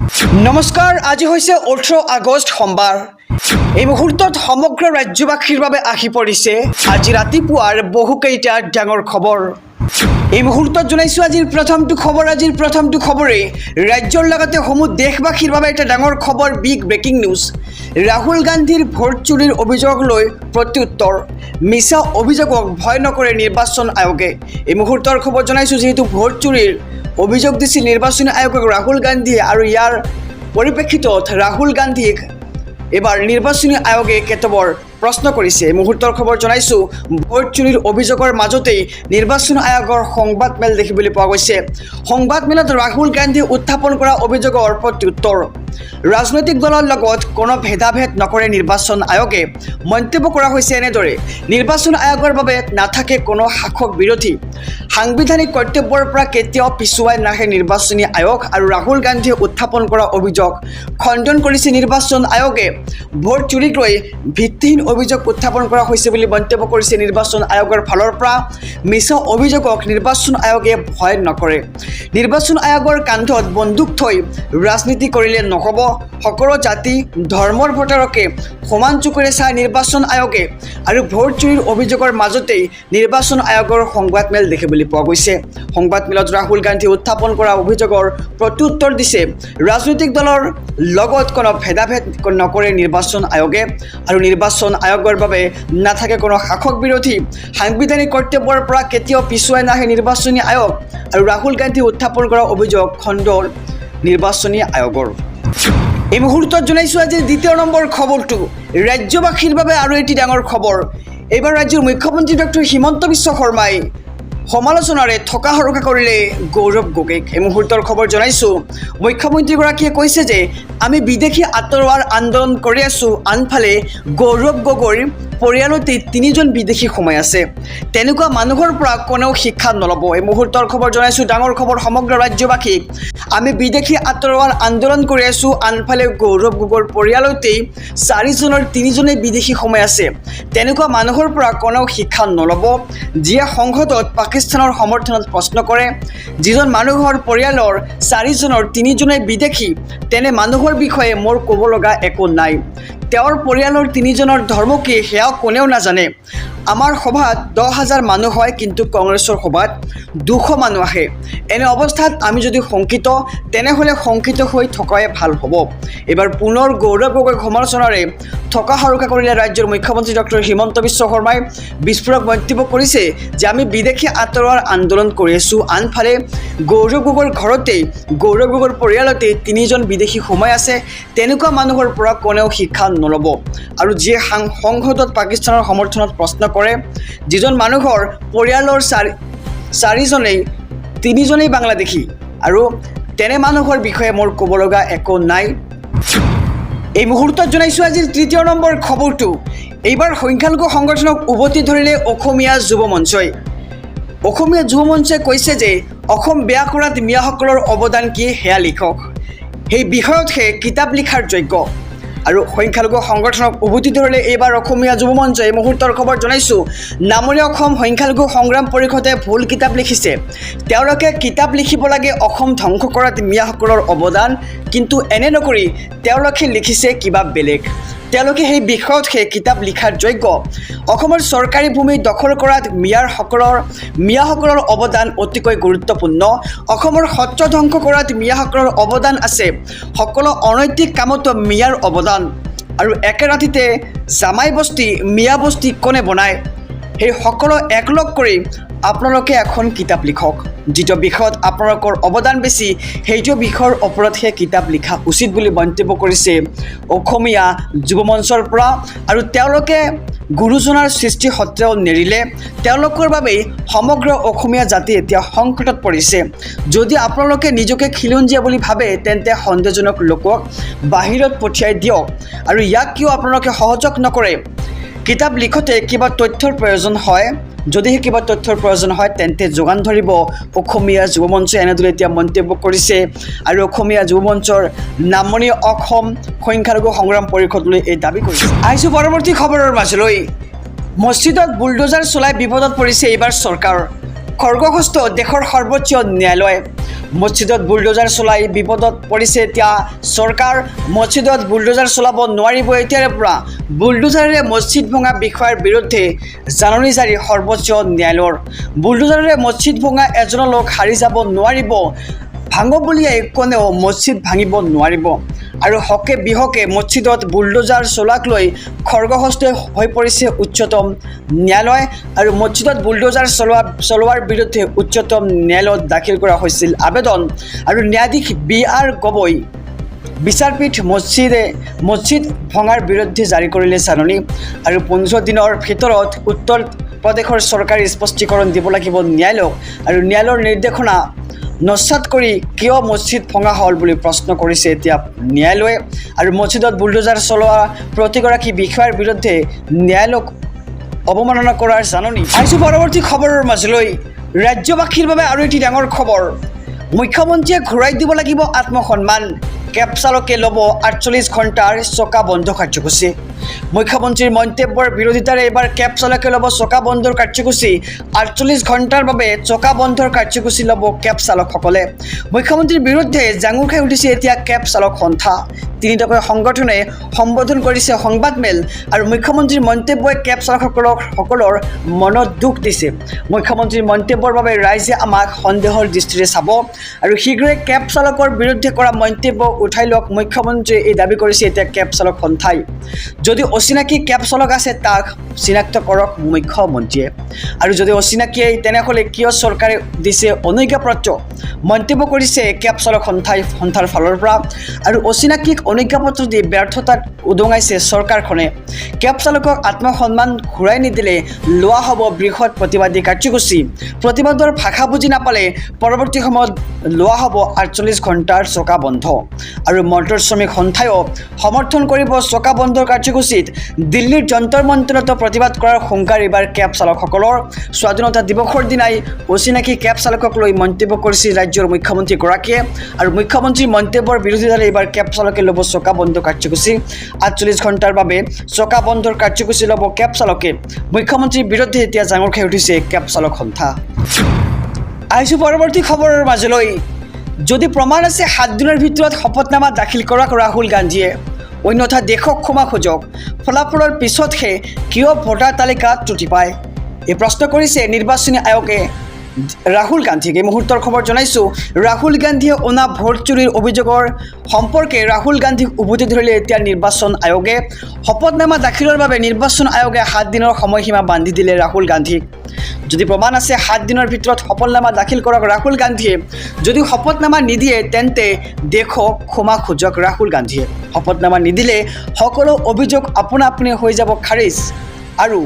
নমস্কাৰ, আজি হৈছে 18 আগষ্ট সোমবাৰ। এই মুহূৰ্তত সমগ্ৰ ৰাজ্যবাসীৰ বাবে আহি পৰিছে আজি ৰাতিপুৱাৰ বহুকেইটা ডাঙৰ খবৰ। এই মুহূৰ্তত জনাইছো আজিৰ প্ৰথমটো খবৰে ৰাজ্যৰ লগতে সমূহ দেশবাসীৰ বাবে এটা ডাঙৰ খবৰ, বিগ ব্ৰেকিং নিউজ। ৰাহুল গান্ধীৰ ভোট চুৰিৰ অভিযোগক লৈ প্ৰত্যুত্তৰ, মিছা অভিযোগক ভয় নকৰে নিৰ্বাচন আয়োগে। এই মুহূৰ্তৰ খবৰ জনাইছো, যিহেতু ভোট চুৰিৰ অভিযোগ দিছিল নিৰ্বাচন আয়োগক ৰাহুল গান্ধীয়ে, আৰু ইয়াৰ পৰিপ্ৰেক্ষিতত ৰাহুল গান্ধীক এবাৰ নিৰ্বাচনী আয়োগে কেতবৰ প্ৰশ্ন কৰিছে। এই মুহূৰ্তৰ খবৰ জনাইছো, ভোট চুৰিৰ অভিযোগৰ মাজতেই নিৰ্বাচন আয়োগৰ সংবাদমেল দেখিবলৈ পোৱা গৈছে। সংবাদমেলত ৰাহুল গান্ধীয়ে উত্থাপন কৰা অভিযোগৰ প্ৰত্যুত্তৰ, ৰাজনৈতিক দলৰ লগত কোনো ভেদাভেদ নকৰে নিৰ্বাচন আয়োগে। মন্তব্য কৰা হৈছে এনেদৰে, নিৰ্বাচন আয়োগৰ বাবে নাথাকে কোনো শাসক বিৰোধী, সাংবিধানিক কৰ্তব্যৰ পৰা কেতিয়াও পিছুৱাই নাহে নিৰ্বাচনী আয়োগ। আৰু ৰাহুল গান্ধীয়ে উত্থাপন কৰা অভিযোগ খণ্ডন কৰিছে নিৰ্বাচন আয়োগে। ভোট চুৰিক লৈ ভিত্তিহীন অভিযোগ উত্থাপন কৰা হৈছে বুলি মন্তব্য কৰিছে নিৰ্বাচন আয়োগৰ ফালৰ পৰা। মিছা অভিযোগক নিৰ্বাচন আয়োগে ভয় নকৰে। নিৰ্বাচন আয়োগৰ কান্ধত বন্দুক থৈ ৰাজনীতি কৰিলে নহ'ব, সকলো জাতি ধৰ্মৰ ভোটাৰকে সমান চকুৰে চাই নিৰ্বাচন আয়োগে। আৰু ভোট চুৰিৰ অভিযোগৰ মাজতেই নিৰ্বাচন আয়োগৰ সংবাদমেল দেখিবলৈ পোৱা গৈছে। সংবাদমেলত ৰাহুল গান্ধীয়ে উত্থাপন কৰা অভিযোগৰ প্ৰত্যুত্তৰ দিছে, ৰাজনৈতিক দলৰ লগত কোনো ভেদাভেদ নকৰে নিৰ্বাচন আয়োগে, আৰু নিৰ্বাচন আয়োগৰ বাবে নাথাকে কোনো শাসক বিৰোধী, সাংবিধানিক কৰ্তব্যৰ পৰা কেতিয়াও পিছুৱাই নাহে নিৰ্বাচনী আয়োগ। আৰু ৰাহুল গান্ধীয়ে উত্থাপন কৰা অভিযোগ খণ্ডন নিৰ্বাচনী আয়োগৰ। এই মুহূৰ্তত জনাইছো আজিৰ দ্বিতীয় নম্বৰ খবৰটো ৰাজ্যবাসীৰ বাবে আৰু এটি ডাঙৰ খবৰ। এইবাৰ ৰাজ্যৰ মুখ্যমন্ত্ৰী ডক্টৰ হিমন্ত বিশ্ব শৰ্মাই সমালোচনাৰে থকা সৰকা কৰিলে গৌৰৱ গগৈক। এই মুহূৰ্তৰ খবৰ জনাইছো, মুখ্যমন্ত্ৰীগৰাকীয়ে কৈছে যে আমি বিদেশী আঁতৰোৱাৰ আন্দোলন কৰি আছোঁ, আনফালে গৌৰৱ গগৈৰ পৰিয়ালতে 3জন বিদেশী সোমাই আছে, তেনেকুৱা মানুহৰ পৰা কোনেও শিক্ষা নল'ব। এই মুহূৰ্তৰ খবৰ জনাইছো, ডাঙৰ খবৰ সমগ্ৰ ৰাজ্যবাসীক, আমি বিদেশী আঁতৰোৱাৰ আন্দোলন কৰি আছোঁ, আনফালে গৌৰৱ গগৈৰ পৰিয়ালতেই 4জনৰ 3জনেই বিদেশী সোমাই আছে, তেনেকুৱা মানুহৰ পৰা কোনেও শিক্ষা নল'ব। যিয়ে সংসদত পাকিস্তানৰ সমৰ্থনত প্ৰশ্ন কৰে, যিজন মানুহৰ পৰিয়ালৰ 4জনৰ 3জনেই বিদেশী, তেনে মানুহৰ বিষয়ে মোৰ ক'ব লগা একো নাই। তেওঁৰ পৰিয়ালৰ 3জনৰ ধৰ্ম কি সেয়াও কোনেও নাজানে। আমাৰ সভাত 10,000 মানুহ হয়, কিন্তু কংগ্ৰেছৰ সভাত 200 মানুহ আহে। এনে অৱস্থাত আমি যদি শংকিত, তেনেহ'লে শংকিত হৈ থকাই ভাল হ'ব। এইবাৰ পুনৰ গৌৰৱ গগৈক সমালোচনাৰে থকা সৰকা কৰিলে ৰাজ্যৰ মুখ্যমন্ত্ৰী ডক্টৰ হিমন্ত বিশ্ব শৰ্মাই। বিস্ফোৰক মন্তব্য কৰিছে যে আমি বিদেশী আঁতৰোৱাৰ আন্দোলন কৰি আছোঁ, আনফালে গৌৰৱ গগৈৰ ঘৰতেই, গৌৰৱ গগৈৰ পৰিয়ালতে 3জন বিদেশী সোমাই আছে, তেনেকুৱা মানুহৰ পৰা কোনেও শিক্ষা নল'ব। আৰু যিয়ে সংসদত পাকিস্তানৰ সমৰ্থনত প্ৰশ্ন কৰে, যিজন মানুহৰ পৰিয়ালৰ 4জনেই 3জনেই বাংলাদেশী, আৰু তেনে মানুহৰ বিষয়ে মোৰ ক'ব লগা একো নাই। এই মুহূৰ্তত জনাইছোঁ আজিৰ তৃতীয় নম্বৰ খবৰটো, এইবাৰ সংখ্যালঘু সংগঠনক উভতি ধৰিলে অসমীয়া যুৱ মঞ্চই। অসমীয়া যুৱ মঞ্চই কৈছে যে অসম বেয়া কৰাত মিয়াসকলৰ অৱদান কি সেয়া লিখক, সেই বিষয়তহে কিতাপ লিখাৰ যোগ্য। আৰু সংখ্যালঘু সংগঠনক উভতি ধৰিলে এইবাৰ অসমীয়া যুৱ মঞ্চই। এই মুহূৰ্তৰ খবৰ জনাইছোঁ, নামনি অসম সংখ্যালঘু সংগ্ৰাম পৰিষদে ভুল কিতাপ লিখিছে। তেওঁলোকে কিতাপ লিখিব লাগে অসম ধ্বংস কৰাত মিয়াসকলৰ অৱদান, কিন্তু এনে নকৰি তেওঁলোকে লিখিছে কিবা বেলেগ। তেওঁলোকে সেই বিষয়তহে কিতাপ লিখাৰ যোগ্য। অসমৰ চৰকাৰী ভূমি দখল কৰাত মিয়াসকলৰ অৱদান অতিকৈ গুৰুত্বপূৰ্ণ। অসমৰ সত্ৰ ধ্বংস কৰাত মিয়াসকলৰ অৱদান আছে, সকলো অনৈতিক কামতো মিয়াৰ অৱদান। আৰু একে ৰাতিতে জামাই বস্তি মিয়া বস্তি কোনে বনায়, সেই সকলো একলগ কৰি আপোনালোকে এখন কিতাপ লিখক। যিটো বিষয়ত আপোনালোকৰ অৱদান বেছি, সেইটো বিষয়ৰ ওপৰতহে কিতাপ লিখা উচিত বুলি মন্তব্য কৰিছে অসমীয়া যুৱ মঞ্চৰ পৰা। আৰু তেওঁলোকে গুৰুজনাৰ সৃষ্টি সত্ত্বেও নেৰিলে, তেওঁলোকৰ বাবেই সমগ্ৰ অসমীয়া জাতি এতিয়া সংকটত পৰিছে। যদি আপোনালোকে নিজকে খিলঞ্জীয়া বুলি ভাবে, তেন্তে সন্দেহজনক লোকক বাহিৰত পঠিয়াই দিয়ক। আৰু ইয়াক কিয় আপোনালোকে সহযোগ নকৰে? কিতাপ লিখোঁতে কিবা তথ্যৰ প্ৰয়োজন হয়, যদিহে কিবা তথ্যৰ প্ৰয়োজন হয় তেন্তে যোগান ধৰিব অসমীয়া যুৱ মঞ্চই, এনেদৰে এতিয়া মন্তব্য কৰিছে। আৰু অসমীয়া যুৱ মঞ্চৰ নামনি অসম সংখ্যালঘু সংগ্ৰাম পৰিষদলৈ এই দাবী কৰিছে। আহিছোঁ পৰৱৰ্তী খবৰৰ মাজলৈ। মছজিদত বুলডোজাৰ চলাই বিপদত পৰিছে এইবাৰ চৰকাৰ। খৰ্গহস্ত দেশৰ সৰ্বোচ্চ ন্যায়ালয়। মছজিদত বুলডোজাৰ চলাই বিপদত পৰিছে এতিয়া চৰকাৰ মছজিদত বুলডোজাৰ চলাব নোৱাৰিব এতিয়াৰে পৰা বুলডোজাৰেৰে মছজিদ ভঙা বিষয়াৰ বিৰুদ্ধে জাননী জাৰি সৰ্বোচ্চ ন্যায়ালয়ৰ বুলডোজাৰেৰে মছজিদ ভঙা এজনৰ লোক হাৰি যাব নোৱাৰিব ভাঙব বুলিয়াই কোনেও মছজিদ ভাঙিব নোৱাৰিব আৰু হকে বিহকে মছজিদত বুলডোজাৰ চলাক লৈ খৰ্গহস্ত হৈ পৰিছে উচ্চতম ন্যায়ালয় আৰু মছজিদত বুলডোজাৰ চলোৱাৰ বিৰুদ্ধে উচ্চতম ন্যায়ালয়ত দাখিল কৰা হৈছিল আবেদন আৰু ন্যায়াধীশ বি.আৰ. গগৈ বিচাৰপীঠ মছজিদ ভঙাৰ বিৰুদ্ধে জাৰি কৰিলে জাননী আৰু 15 দিনৰ ভিতৰত উত্তৰ প্ৰদেশৰ চৰকাৰে স্পষ্টীকৰণ দিব লাগিব ন্যায়ালয়ক আৰু ন্যায়ালয়ৰ নিৰ্দেশনা নস্যাৎ কৰি কিয় মছজিদ ভঙা হ'ল বুলি প্ৰশ্ন কৰিছে এতিয়া ন্যায়ালয়ে আৰু মছজিদত বুলডোজাৰ চলোৱা প্ৰতিগৰাকী বিষয়াৰ বিৰুদ্ধে ন্যায়ালয়ক অৱমাননা কৰাৰ জাননী আহিছোঁ পৰৱৰ্তী খবৰৰ মাজলৈ ৰাজ্যবাসীৰ বাবে আৰু এটি ডাঙৰ খবৰ মুখ্যমন্ত্ৰীয়ে ঘূৰাই দিব লাগিব আত্মসন্মান কেব চালকে ল'ব 48 ঘণ্টাৰ চকা বন্ধ কাৰ্যসূচী মুখ্যমন্ত্ৰীৰ মন্তব্যৰ বিৰোধিতাৰে এইবাৰ কেব চালকে ল'ব চকা বন্ধৰ কাৰ্যসূচী 48 ঘণ্টাৰ বাবে চকা বন্ধৰ কাৰ্যসূচী ল'ব কেব চালকসকলে মুখ্যমন্ত্ৰীৰ বিৰুদ্ধে জাঙুৰ খাই উঠিছে এতিয়া কেব চালক সন্থা তিনিটাকৈ সংগঠনে সম্বোধন কৰিছে সংবাদমেল আৰু মুখ্যমন্ত্ৰীৰ মন্তব্যই কেব চালকসকলৰ মনত দুখ দিছে মুখ্যমন্ত্ৰীৰ মন্তব্যৰ বাবে ৰাইজে আমাক সন্দেহৰ দৃষ্টিৰে চাব আৰু শীঘ্ৰে কেব চালকৰ বিৰুদ্ধে কৰা মন্তব্য উঠাই লওক মুখ্যমন্ত্ৰীয়ে এই দাবী কৰিছে এতিয়া কেব চালক সন্থাই যদি অচিনাকি কেব চালক আছে তাক চিনাক্ত কৰক মুখ্যমন্ত্ৰীয়ে আৰু যদি অচিনাকিয়ে তেনেহ'লে কিয় চৰকাৰে দিছে অনুজ্ঞাপত্ৰ মন্তব্য কৰিছে কেব চালক সন্থাৰ ফালৰ পৰা আৰু অচিনাকিক অনুজ্ঞাপত্ৰ দি ব্যৰ্থতাত উদঙাইছে চৰকাৰখনে কেব চালকক আত্মসন্মান ঘূৰাই নিদিলে লোৱা হ'ব বৃহৎ প্ৰতিবাদী কাৰ্যসূচী প্ৰতিবাদৰ ভাষা বুজি নাপালে পৰৱৰ্তী সময়ত লোৱা হ'ব 48 ঘণ্টাৰ চকা বন্ধ আৰু মটৰ শ্ৰমিক সন্থায়ো সমৰ্থন কৰিব চকা বন্ধৰ কাৰ্যসূচীত দিল্লীৰ যন্তৰ মন্তৰতো প্ৰতিবাদ কৰাৰ হুংকাৰ এইবাৰ কেব চালকসকলৰ স্বাধীনতা দিৱসৰ দিনাই অচিনাকি কেব চালকক লৈ মন্তব্য কৰিছিল ৰাজ্যৰ মুখ্যমন্ত্ৰীগৰাকীয়ে আৰু মুখ্যমন্ত্ৰীৰ মন্তব্যৰ বিৰোধিতাৰে এইবাৰ কেব চালকে ল'ব চকা বন্ধ কাৰ্যসূচী 48 ঘণ্টাৰ বাবে চকা বন্ধৰ কাৰ্যসূচী ল'ব কেব চালকে মুখ্যমন্ত্ৰীৰ বিৰুদ্ধে এতিয়া জাঙুৰ খাই উঠিছে কেব চালক সন্থা আহিছোঁ পৰৱৰ্তী খবৰৰ মাজলৈ যদি প্ৰমাণ আছে 7 দিনৰ ভিতৰত শপতনামা দাখিল কৰক ৰাহুল গান্ধীয়ে অন্যথা দেশক ক্ষমা খোজক ফলাফলৰ পিছতহে কিয় ভোটাৰ তালিকাত ত্ৰুটি পায় এই প্ৰশ্ন কৰিছে নিৰ্বাচনী আয়োগে ৰাহুল গান্ধীক এই মুহূৰ্তৰ খবৰ জনাইছোঁ ৰাহুল গান্ধীয়ে অনা ভোট চুৰিৰ অভিযোগৰ সম্পৰ্কে ৰাহুল গান্ধীক উভতি ধৰিলে এতিয়া নিৰ্বাচন আয়োগে শপতনামা দাখিলৰ বাবে নিৰ্বাচন আয়োগে 7 দিনৰ সময়সীমা বান্ধি দিলে ৰাহুল গান্ধীক যদি প্ৰমাণ আছে 7 দিনৰ ভিতৰত শপতনামা দাখিল কৰক ৰাহুল গান্ধীয়ে যদি শপতনামা নিদিয়ে তেন্তে দেশক ক্ষমা খোজক ৰাহুল গান্ধীয়ে শপতনামা নিদিলে সকলো অভিযোগ আপোনা আপুনি হৈ যাব খাৰিজ আৰু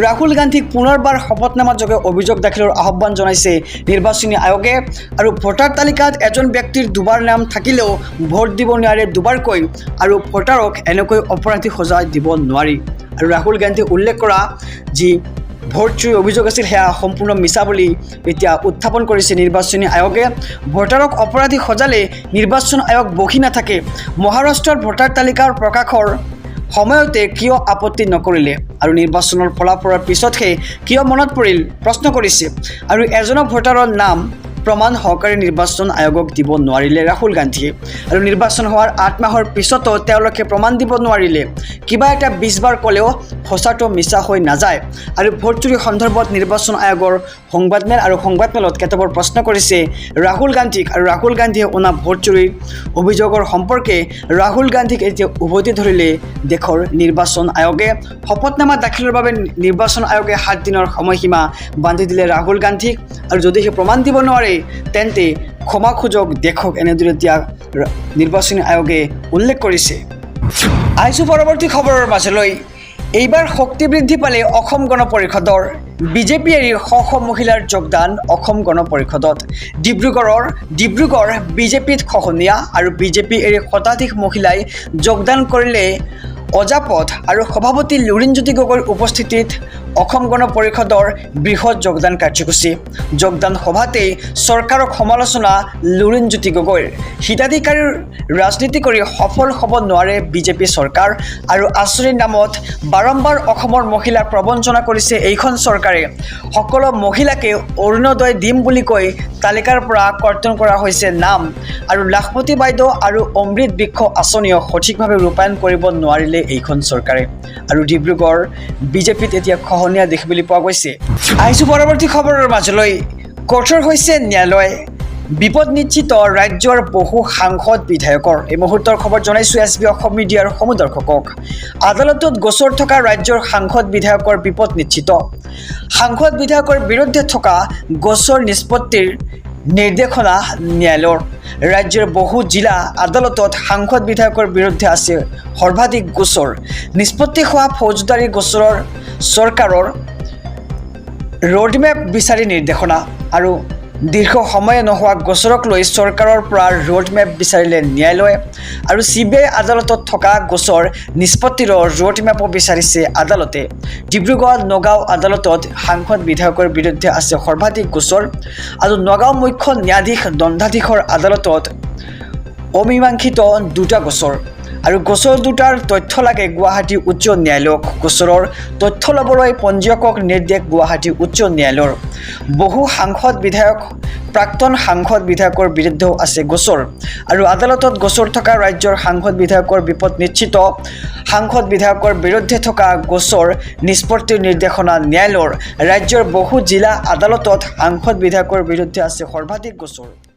ৰাহুল গান্ধীক পুনৰবাৰ শপতনামা যোগে অভিযোগ দাখিলৰ আহ্বান জনাইছে নিৰ্বাচনী আয়োগে আৰু ভোটাৰ তালিকাত এজন ব্যক্তিৰ দুবাৰ নাম থাকিলেও ভোট দিব নোৱাৰে দুবাৰকৈ আৰু ভোটাৰক এনেকৈ অপৰাধী সজাই দিব নোৱাৰি আৰু ৰাহুল গান্ধীয়ে উল্লেখ কৰা যি ভোট চুৰিৰ অভিযোগ আছিল সেয়া সম্পূৰ্ণ মিছা বুলি এতিয়া উত্থাপন কৰিছে নিৰ্বাচনী আয়োগে ভোটাৰক অপৰাধী সজালে নিৰ্বাচন আয়োগ বহি নাথাকে মহাৰাষ্ট্ৰৰ ভোটাৰ তালিকাৰ প্ৰকাশৰ সময়তে কিয় আপত্তি নকৰিলে আৰু নিৰ্বাচনৰ ফলাফলৰ পিছতহে কিয় মনত পৰিল প্ৰশ্ন কৰিছে আৰু এজনৰ ভোটাৰৰ নাম প্ৰমাণ সহকাৰে নিৰ্বাচন আয়োগক দিব নোৱাৰিলে ৰাহুল গান্ধীয়ে আৰু নিৰ্বাচন হোৱাৰ 8 মাহৰ পিছতো তেওঁলোকে প্ৰমাণ দিব নোৱাৰিলে কিবা এটা 20 বাৰ ক'লেও সঁচাটো মিছা হৈ নাযায় আৰু ভোট চুৰি সন্দৰ্ভত নিৰ্বাচন আয়োগৰ সংবাদমেলত কেতবোৰ প্ৰশ্ন কৰিছে ৰাহুল গান্ধীক আৰু ৰাহুল গান্ধীয়ে অনা ভোট চুৰিৰ অভিযোগৰ সম্পৰ্কে ৰাহুল গান্ধীক এতিয়া উভতি ধৰিলে দেশৰ নিৰ্বাচন আয়োগে শপতনামা দাখিলৰ বাবে নিৰ্বাচন আয়োগে 7 দিনৰ সময়সীমা বান্ধি দিলে ৰাহুল গান্ধীক আৰু যদি সি প্ৰমাণ দিব নোৱাৰে তেন্তে ক্ষমা খোজক দেশক এনেদৰে এতিয়া নিৰ্বাচনী আয়োগে উল্লেখ কৰিছে আহিছোঁ পৰৱৰ্তী খবৰৰ মাজলৈ এইবাৰ শক্তি বৃদ্ধি পালে অসম গণ পৰিষদৰ বিজেপি এৰি শ মহিলাৰ যোগদান অসম গণ পৰিষদত ডিব্ৰুগড় বিজেপিত খহনীয়া আৰু বিজেপি এৰি শতাধিক মহিলাই যোগদান কৰিলে অজাপথ আৰু সভাপতি লুৰিণজ্যোতি গগৈৰ উপস্থিতিত অসম গণ পৰিষদৰ বৃহৎ যোগদান কাৰ্যসূচী যোগদান সভাতেই চৰকাৰক সমালোচনা লুৰিণজ্যোতি গগৈৰ হিতাধিকাৰীৰ ৰাজনীতি কৰি সফল হ'ব নোৱাৰে বিজেপি চৰকাৰ আৰু আঁচনিৰ নামত বাৰম্বাৰ অসমৰ মহিলাক প্ৰবঞ্চনা কৰিছে এইখন চৰকাৰে সকলো মহিলাকে অৰুণোদয় দিম বুলি কৈ তালিকাৰ পৰা কৰ্তন কৰা হৈছে নাম আৰু লাখপতি বাইদেউ আৰু অমৃত বৃক্ষ আঁচনিও সঠিকভাৱে ৰূপায়ণ কৰিব নোৱাৰিলে এইখন চৰকাৰে আৰু ডিব্ৰুগড় বিজেপিত এতিয়া খহনীয়া দেখিবলৈ পোৱা গৈছে আহিছোঁ পৰৱৰ্তী খবৰৰ মাজলৈ কঠোৰ হৈছে ন্যায়ালয় বিপদ নিশ্চিত ৰাজ্যৰ বহু সাংসদ বিধায়কৰ এই মুহূৰ্তৰ খবৰ জনাইছোঁ SB অসম মিডিয়াৰ সমূহ দৰ্শকক আদালতত গোচৰ থকা ৰাজ্যৰ সাংসদ বিধায়কৰ বিপদ নিশ্চিত সাংসদ বিধায়কৰ বিৰুদ্ধে থকা গোচৰ নিষ্পত্তিৰ নিৰ্দেশনা ন্যায়ালয়ৰ ৰাজ্যৰ বহু জিলা আদালতত সাংসদ বিধায়কৰ বিৰুদ্ধে আছে সৰ্বাধিক গোচৰ নিষ্পত্তি হোৱা ফৌজদাৰী গোচৰৰ চৰকাৰৰ ৰোডমেপ বিচাৰি নিৰ্দেশনা আৰু দীৰ্ঘ সময়ে নোহোৱা গোচৰক লৈ চৰকাৰৰ পৰা ৰোডমেপ বিচাৰিলে ন্যায়ালয়ে আৰু CBI আদালতত থকা গোচৰ নিষ্পত্তিৰ ৰোডমেপো বিচাৰিছে আদালতে ডিব্ৰুগড় নগাঁও আদালতত সাংসদ বিধায়কৰ বিৰুদ্ধে আছে সৰ্বাধিক গোচৰ আৰু নগাঁও মুখ্য ন্যায়াধীশ দণ্ডাধীশৰ আদালতত অমীমাংসিত দুটা গোচৰ আৰু গোচৰ দুটাৰ তথ্য লাগে গুৱাহাটী উচ্চ ন্যায়ালয়ক গোচৰৰ তথ্য ল'বলৈ পঞ্জীয়কক নিৰ্দেশ গুৱাহাটী উচ্চ ন্যায়ালয়ৰ বহু সাংসদ বিধায়ক প্ৰাক্তন সাংসদ বিধায়কৰ বিৰুদ্ধেও আছে গোচৰ আৰু আদালতত গোচৰ থকা ৰাজ্যৰ সাংসদ বিধায়কৰ বিপদ নিশ্চিত সাংসদ বিধায়কৰ বিৰুদ্ধে থকা গোচৰ নিষ্পত্তিৰ নিৰ্দেশনা ন্যায়ালয়ৰ ৰাজ্যৰ বহু জিলা আদালতত সাংসদ বিধায়কৰ বিৰুদ্ধে আছে সৰ্বাধিক গোচৰ